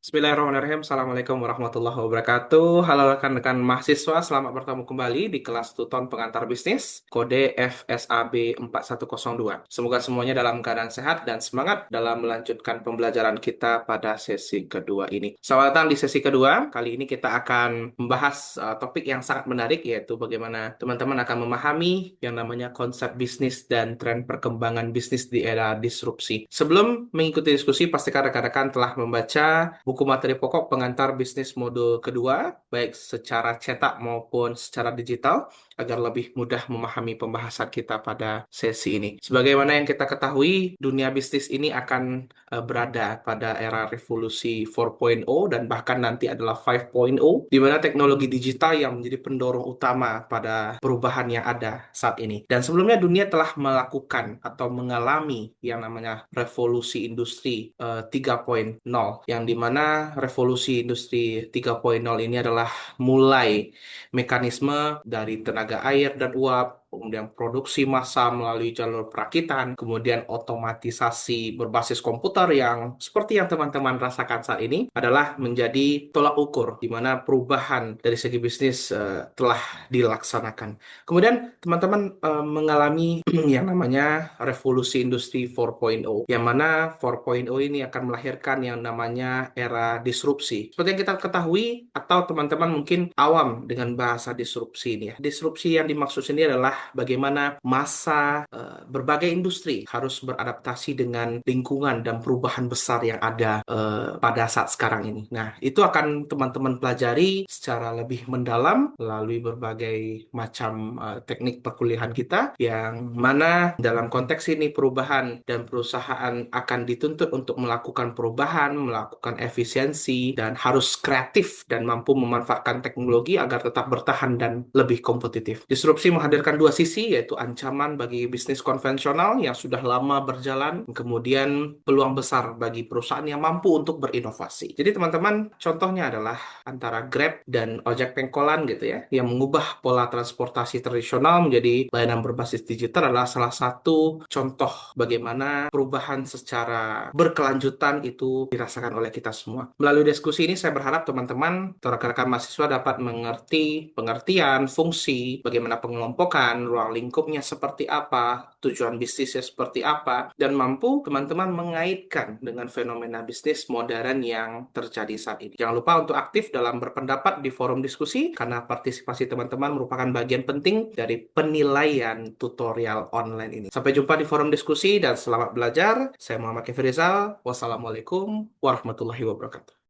Bismillahirrahmanirrahim. Assalamualaikum warahmatullahi wabarakatuh. Halo rekan-rekan mahasiswa, selamat bertemu kembali di kelas Tuton Pengantar Bisnis, kode FSAB 4102. Semoga semuanya dalam keadaan sehat dan semangat dalam melanjutkan pembelajaran kita pada sesi kedua ini. Selamat datang di sesi kedua. Kali ini kita akan membahas topik yang sangat menarik, yaitu bagaimana teman-teman akan memahami yang namanya konsep bisnis dan tren perkembangan bisnis di era disrupsi. Sebelum mengikuti diskusi, pastikan rekan-rekan telah membaca buku materi pokok pengantar bisnis modul kedua, baik secara cetak maupun secara digital, agar lebih mudah memahami pembahasan kita pada sesi ini. Sebagaimana yang kita ketahui, dunia bisnis ini akan berada pada era revolusi 4.0 dan bahkan nanti adalah 5.0, di mana teknologi digital yang menjadi pendorong utama pada perubahan yang ada saat ini. Dan sebelumnya dunia telah melakukan atau mengalami yang namanya revolusi industri 3.0, yang dimana revolusi industri 3.0 ini adalah mulai mekanisme dari tenaga air dan uap, kemudian produksi massal melalui jalur perakitan, kemudian otomatisasi berbasis komputer yang seperti yang teman-teman rasakan saat ini adalah menjadi tolak ukur di mana perubahan dari segi bisnis telah dilaksanakan. Kemudian teman-teman mengalami yang namanya revolusi industri 4.0, yang mana 4.0 ini akan melahirkan yang namanya era disrupsi. Seperti yang kita ketahui atau teman-teman mungkin awam dengan bahasa disrupsi ini ya. Disrupsi yang dimaksud ini adalah bagaimana masa berbagai industri harus beradaptasi dengan lingkungan dan perubahan besar yang ada pada saat sekarang ini. Nah, itu akan teman-teman pelajari secara lebih mendalam melalui berbagai macam teknik perkuliahan kita, yang mana dalam konteks ini perubahan dan perusahaan akan dituntut untuk melakukan perubahan, melakukan efisiensi, dan harus kreatif dan mampu memanfaatkan teknologi agar tetap bertahan dan lebih kompetitif. Disrupsi menghadirkan dua sisi, yaitu ancaman bagi bisnis konvensional yang sudah lama berjalan, kemudian peluang besar bagi perusahaan yang mampu untuk berinovasi. Jadi teman-teman, contohnya adalah antara Grab dan ojek pengkolan gitu ya, yang mengubah pola transportasi tradisional menjadi layanan berbasis digital, adalah salah satu contoh bagaimana perubahan secara berkelanjutan itu dirasakan oleh kita semua. Melalui diskusi ini saya berharap teman-teman atau rekan-rekan mahasiswa dapat mengerti pengertian, fungsi, bagaimana pengelompokan, ruang lingkupnya seperti apa, tujuan bisnisnya seperti apa, dan mampu teman-teman mengaitkan dengan fenomena bisnis modern yang terjadi saat ini. Jangan lupa untuk aktif dalam berpendapat di forum diskusi, karena partisipasi teman-teman merupakan bagian penting dari penilaian tutorial online ini. Sampai jumpa di forum diskusi dan selamat belajar. Saya Muhammad Kefir Rizal. Wassalamualaikum warahmatullahi wabarakatuh.